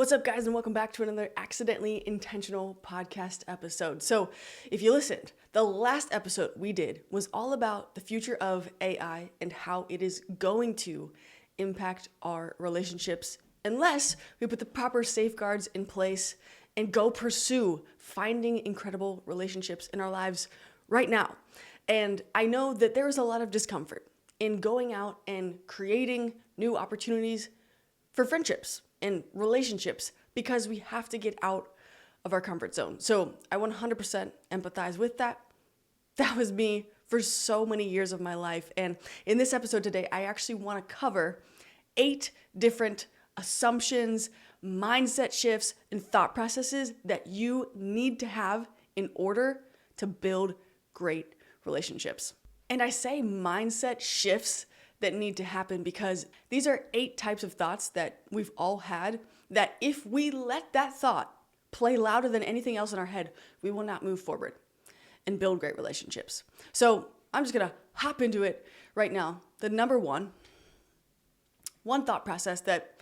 What's up, guys, and welcome back to another Accidentally Intentional podcast episode. So, if you listened, the last episode we did was all about the future of AI and how it is going to impact our relationships unless we put the proper safeguards in place and go pursue finding incredible relationships in our lives right now. And I know that there is a lot of discomfort in going out and creating new opportunities for friendships and relationships because we have to get out of our comfort zone. So I 100% empathize with that. That was me for so many years of my life. And in this episode today, I actually want to cover 8 different assumptions, mindset shifts, and thought processes that you need to have in order to build great relationships. And I say mindset shifts that need to happen because these are 8 types of thoughts that we've all had that if we let that thought play louder than anything else in our head, we will not move forward and build great relationships. So I'm just gonna hop into it right now. The number one thought process that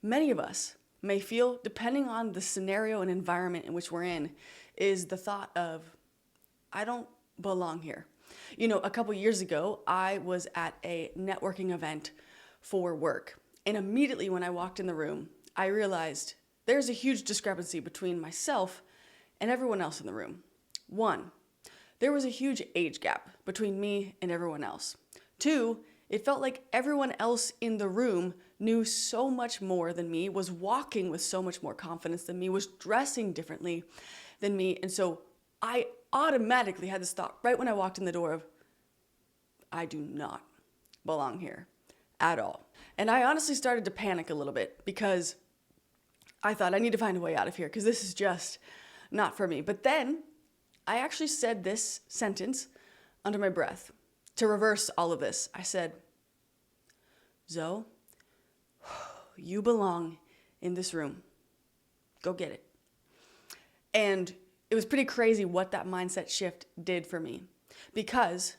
many of us may feel, depending on the scenario and environment in which we're in, is the thought of, I don't belong here. You know, a couple years ago, I was at a networking event for work. And immediately when I walked in the room, I realized there's a huge discrepancy between myself and everyone else in the room. 1, there was a huge age gap between me and everyone else. 2, it felt like everyone else in the room knew so much more than me, was walking with so much more confidence than me, was dressing differently than me. And so I automatically had this thought right when I walked in the door of, I do not belong here at all. And I honestly started to panic a little bit because I thought I need to find a way out of here because this is just not for me. But then I actually said this sentence under my breath to reverse all of this. I said, Zoe, you belong in this room. Go get it. And it was pretty crazy what that mindset shift did for me because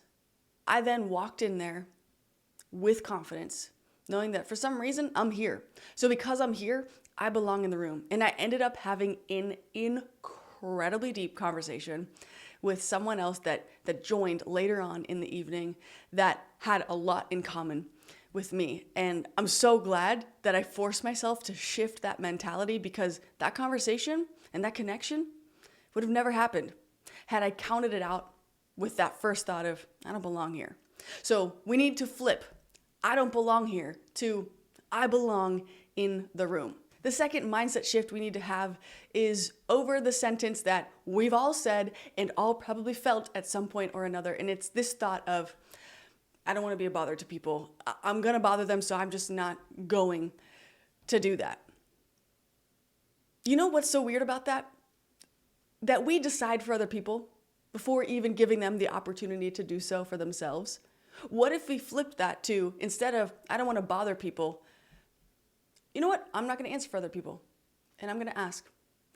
I then walked in there with confidence, knowing that for some reason I'm here. So because I'm here, I belong in the room. And I ended up having an incredibly deep conversation with someone else that joined later on in the evening that had a lot in common with me. And I'm so glad that I forced myself to shift that mentality because that conversation and that connection would have never happened had I counted it out with that first thought of, I don't belong here. So we need to flip, I don't belong here, to I belong in the room. The second mindset shift we need to have is over the sentence that we've all said and all probably felt at some point or another. And it's this thought of, I don't want to be a bother to people. I'm going to bother them, so I'm just not going to do that. You know what's so weird about that? That we decide for other people before even giving them the opportunity to do so for themselves. What if we flipped that to, instead of, I don't want to bother people, you know what? I'm not going to answer for other people. And I'm going to ask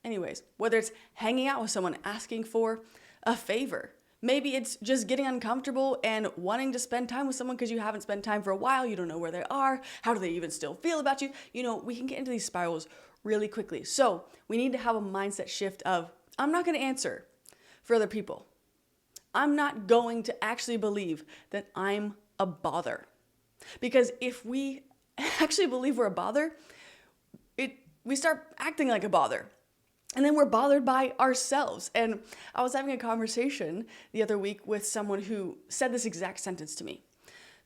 anyways. Whether it's hanging out with someone, asking for a favor. Maybe it's just getting uncomfortable and wanting to spend time with someone because you haven't spent time for a while. You don't know where they are. How do they even still feel about you? You know, we can get into these spirals really quickly. So we need to have a mindset shift of, I'm not going to answer for other people. I'm not going to actually believe that I'm a bother. Because if we actually believe we're a bother, we start acting like a bother. And then we're bothered by ourselves. And I was having a conversation the other week with someone who said this exact sentence to me.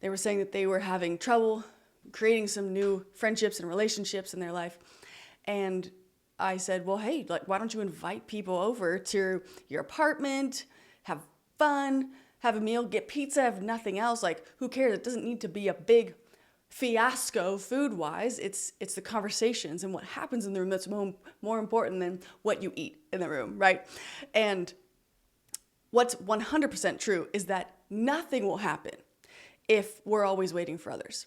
They were saying that they were having trouble creating some new friendships and relationships in their life. And I said, well, hey, why don't you invite people over to your apartment, have fun, have a meal, get pizza, if nothing else. Who cares? It doesn't need to be a big fiasco food-wise. It's the conversations and what happens in the room that's more important than what you eat in the room, right? And what's 100% true is that nothing will happen if we're always waiting for others.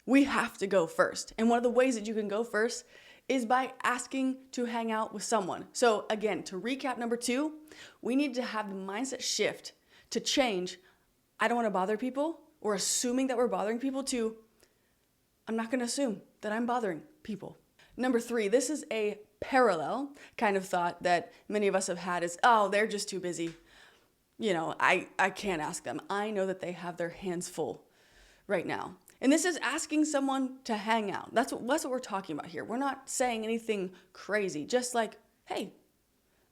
We have to go first. And one of the ways that you can go first is by asking to hang out with someone. So again, to recap number 2, we need to have the mindset shift to change, I don't want to bother people, or assuming that we're bothering people, to I'm not going to assume that I'm bothering people. Number 3, this is a parallel kind of thought that many of us have had is, oh, they're just too busy. I can't ask them. I know that they have their hands full right now. And this is asking someone to hang out. That's what we're talking about here. We're not saying anything crazy, just like, hey,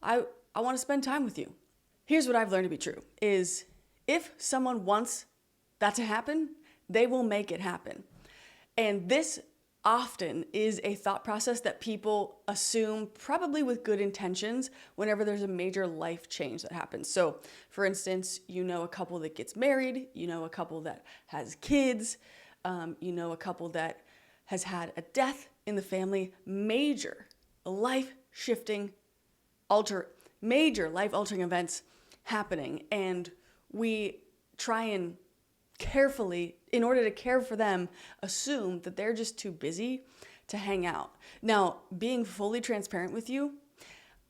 I want to spend time with you. Here's what I've learned to be true is if someone wants that to happen, they will make it happen. And this often is a thought process that people assume, probably with good intentions, whenever there's a major life change that happens. So, for instance, a couple that gets married, a couple that has kids, a couple that has had a death in the family, major life-altering events happening. And we try and carefully, in order to care for them, assume that they're just too busy to hang out. Now, being fully transparent with you,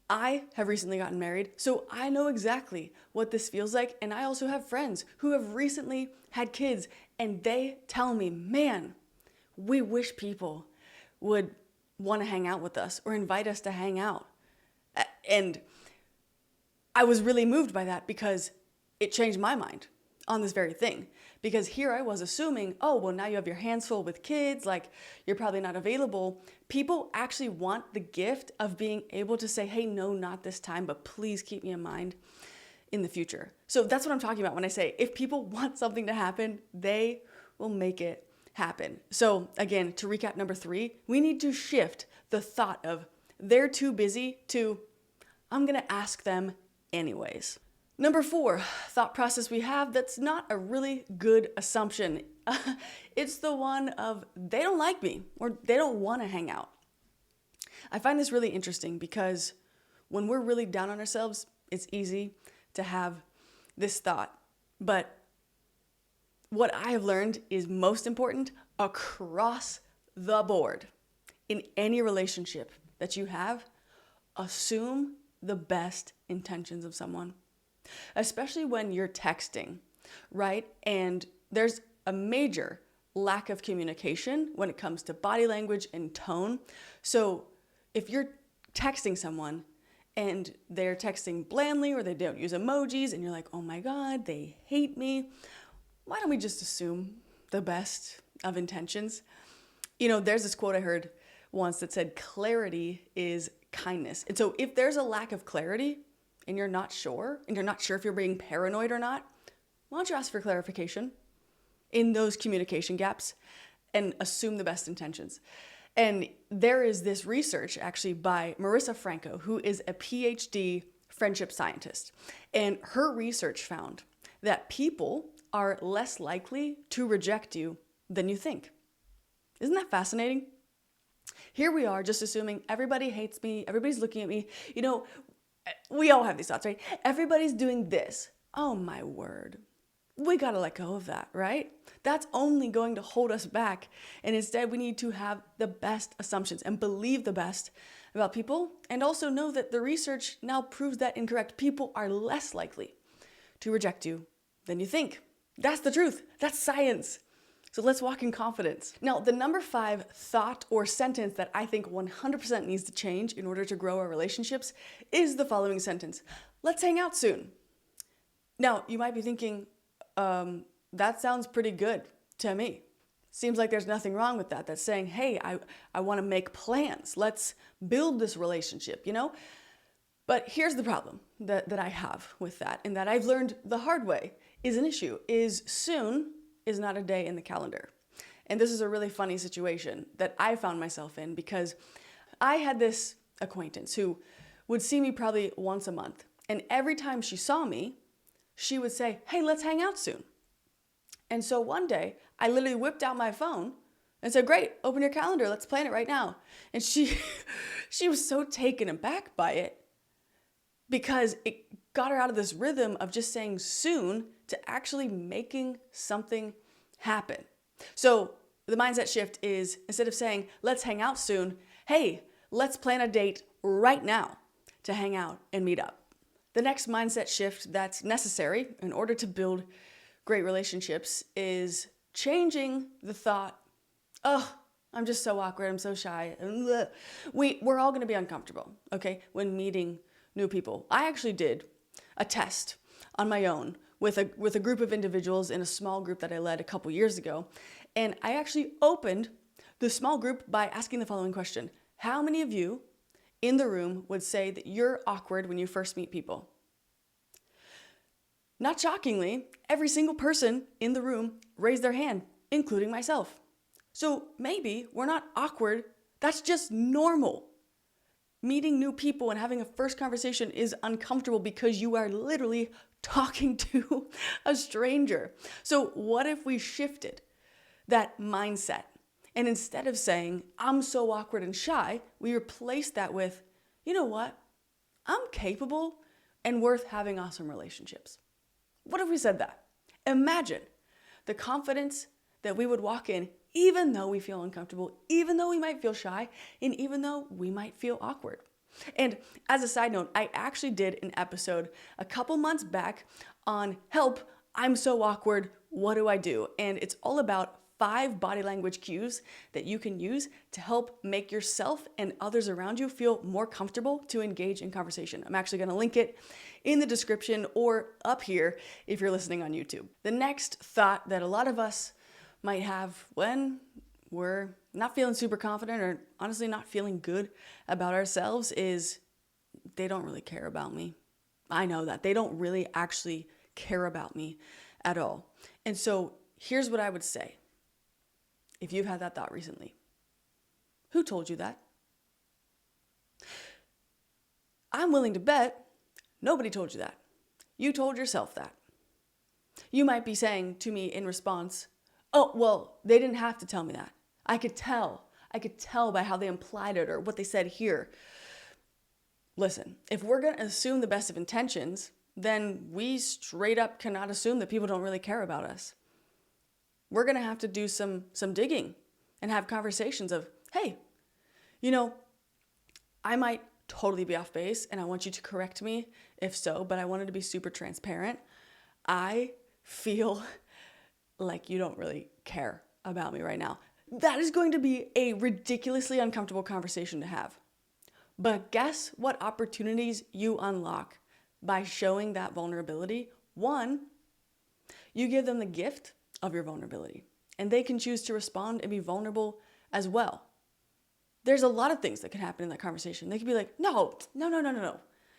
I have recently gotten married, so I know exactly what this feels like. And I also have friends who have recently had kids, and they tell me, man, we wish people would want to hang out with us or invite us to hang out. And I was really moved by that because it changed my mind on this very thing. Because here I was assuming, oh, well, now you have your hands full with kids, like you're probably not available. People actually want the gift of being able to say, hey, no, not this time, but please keep me in mind in the future. So that's what I'm talking about when I say, if people want something to happen, they will make it happen. So again, to recap number 3, we need to shift the thought of they're too busy to I'm going to ask them anyways. Number 4, thought process we have that's not a really good assumption. It's the one of they don't like me or they don't want to hang out. I find this really interesting because when we're really down on ourselves, it's easy to have this thought. But what I have learned is most important across the board in any relationship that you have, assume the best intentions of someone. Especially when you're texting, right? And there's a major lack of communication when it comes to body language and tone. So if you're texting someone and they're texting blandly or they don't use emojis and you're like, oh my God, they hate me, why don't we just assume the best of intentions? There's this quote I heard once that said, clarity is kindness. And so if there's a lack of clarity, and you're not sure if you're being paranoid or not, why don't you ask for clarification in those communication gaps and assume the best intentions? And there is this research actually by Marissa Franco, who is a PhD friendship scientist. And her research found that people are less likely to reject you than you think. Isn't that fascinating? Here we are just assuming everybody hates me, everybody's looking at me. We all have these thoughts, right? Everybody's doing this. Oh my word. We got to let go of that, right? That's only going to hold us back. And instead, we need to have the best assumptions and believe the best about people. And also know that the research now proves that incorrect. People are less likely to reject you than you think. That's the truth. That's science. So let's walk in confidence. Now, the number 5 thought or sentence that I think 100% needs to change in order to grow our relationships is the following sentence. Let's hang out soon. Now, you might be thinking, that sounds pretty good to me. Seems like there's nothing wrong with that. That's saying, hey, I want to make plans. Let's build this relationship, But here's the problem that I have with that and that I've learned the hard way is an issue, is soon is not a day in the calendar. And this is a really funny situation that I found myself in because I had this acquaintance who would see me probably once a month. And every time she saw me, she would say, hey, let's hang out soon. And so one day I literally whipped out my phone and said, great, open your calendar. Let's plan it right now. And she was so taken aback by it because it got her out of this rhythm of just saying soon to actually making something happen. So the mindset shift is instead of saying, let's hang out soon, hey, let's plan a date right now to hang out and meet up. The next mindset shift that's necessary in order to build great relationships is changing the thought, oh, I'm just so awkward. I'm so shy. We're all going to be uncomfortable, okay, when meeting new people. I actually did a test on my own with a group of individuals in a small group that I led a couple years ago. And I actually opened the small group by asking the following question. How many of you in the room would say that you're awkward when you first meet people? Not shockingly, every single person in the room raised their hand, including myself. So maybe we're not awkward. That's just normal. Meeting new people and having a first conversation is uncomfortable because you are literally talking to a stranger. So what if we shifted that mindset? And instead of saying, I'm so awkward and shy, we replace that with, you know what? I'm capable and worth having awesome relationships. What if we said that? Imagine the confidence that we would walk in, even though we feel uncomfortable, even though we might feel shy, and even though we might feel awkward. And as a side note, I actually did an episode a couple months back on help, I'm so awkward, what do I do? And it's all about 5 body language cues that you can use to help make yourself and others around you feel more comfortable to engage in conversation. I'm actually going to link it in the description or up here if you're listening on YouTube. The next thought that a lot of us might have when we're not feeling super confident or honestly not feeling good about ourselves is they don't really care about me. I know that. They don't really actually care about me at all. And so here's what I would say. If you've had that thought recently, who told you that? I'm willing to bet nobody told you that. You told yourself that. You might be saying to me in response, oh, well, they didn't have to tell me that. I could tell by how they implied it or what they said here. Listen, if we're going to assume the best of intentions, then we straight up cannot assume that people don't really care about us. We're going to have to do some digging and have conversations of, hey, I might totally be off base and I want you to correct me if so, but I wanted to be super transparent. I feel like you don't really care about me right now. That is going to be a ridiculously uncomfortable conversation to have. But guess what opportunities you unlock by showing that vulnerability? 1, you give them the gift of your vulnerability, and they can choose to respond and be vulnerable as well. There's a lot of things that can happen in that conversation. They could be like, no.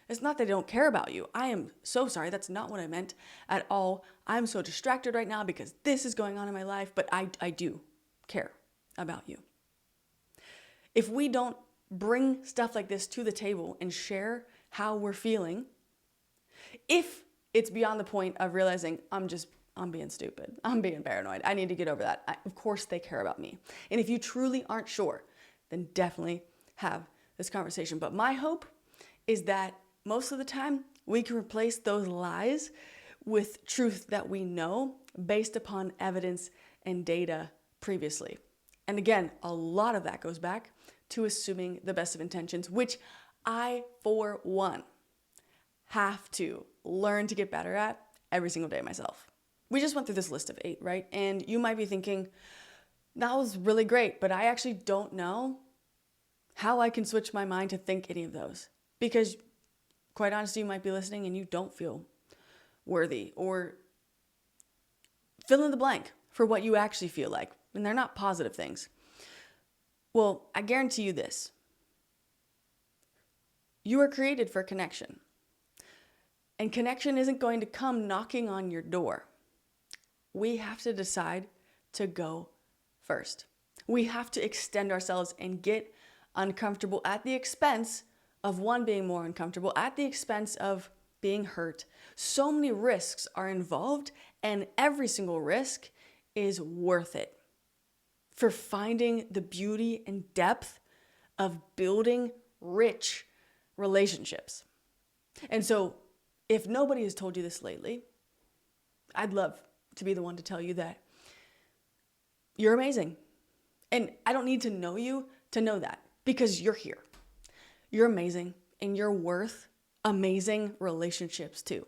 It's not that they don't care about you. I am so sorry. That's not what I meant at all. I'm so distracted right now because this is going on in my life, but I do care about you. If we don't bring stuff like this to the table and share how we're feeling, if it's beyond the point of realizing I'm being stupid, I'm being paranoid, I need to get over that. Of course they care about me. And if you truly aren't sure, then definitely have this conversation. But my hope is that most of the time we can replace those lies with truth that we know based upon evidence and data previously. And again, a lot of that goes back to assuming the best of intentions, which I, for one, have to learn to get better at every single day myself. We just went through this list of 8, right? And you might be thinking, that was really great, but I actually don't know how I can switch my mind to think any of those. Because quite honestly, you might be listening and you don't feel worthy or fill in the blank for what you actually feel like. And they're not positive things. Well, I guarantee you this. You are created for connection. And connection isn't going to come knocking on your door. We have to decide to go first. We have to extend ourselves and get uncomfortable at the expense of one being more uncomfortable, at the expense of being hurt. So many risks are involved, and every single risk is worth it for finding the beauty and depth of building rich relationships. And so, if nobody has told you this lately, I'd love to be the one to tell you that you're amazing. And I don't need to know you to know that, because you're here. You're amazing, and you're worth amazing relationships too.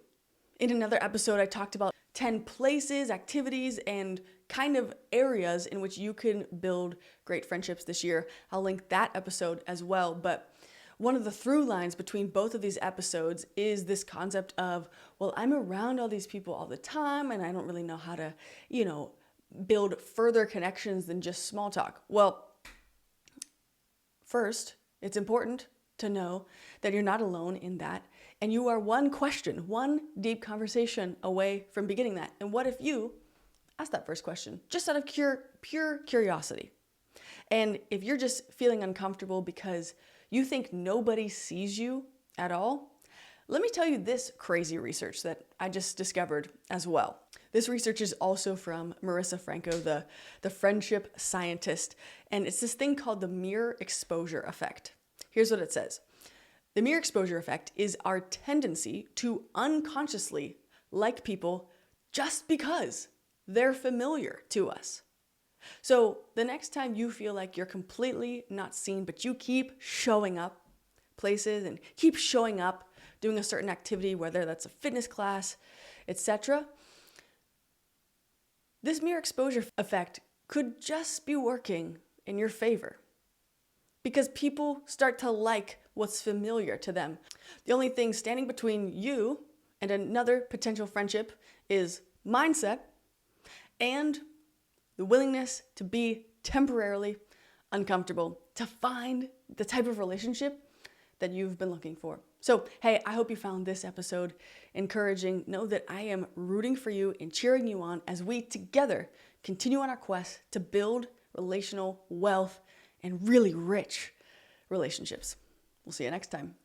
In another episode, I talked about 10 places, activities, and kind of areas in which you can build great friendships this year. I'll link that episode as well. But one of the through lines between both of these episodes is this concept of, well, I'm around all these people all the time and I don't really know how to, build further connections than just small talk. Well, first, it's important to know that you're not alone in that. And you are one question, one deep conversation away from beginning that. And what if you ask that first question just out of pure curiosity? And if you're just feeling uncomfortable because you think nobody sees you at all, let me tell you this crazy research that I just discovered as well. This research is also from Marissa Franco, the friendship scientist, and it's this thing called the mere exposure effect. Here's what it says. The mere exposure effect is our tendency to unconsciously like people just because they're familiar to us. So the next time you feel like you're completely not seen, but you keep showing up places and keep showing up doing a certain activity, whether that's a fitness class, etc., this mere exposure effect could just be working in your favor because people start to like what's familiar to them. The only thing standing between you and another potential friendship is mindset and the willingness to be temporarily uncomfortable, to find the type of relationship that you've been looking for. So, hey, I hope you found this episode encouraging. Know that I am rooting for you and cheering you on as we together continue on our quest to build relational wealth and really rich relationships. We'll see you next time.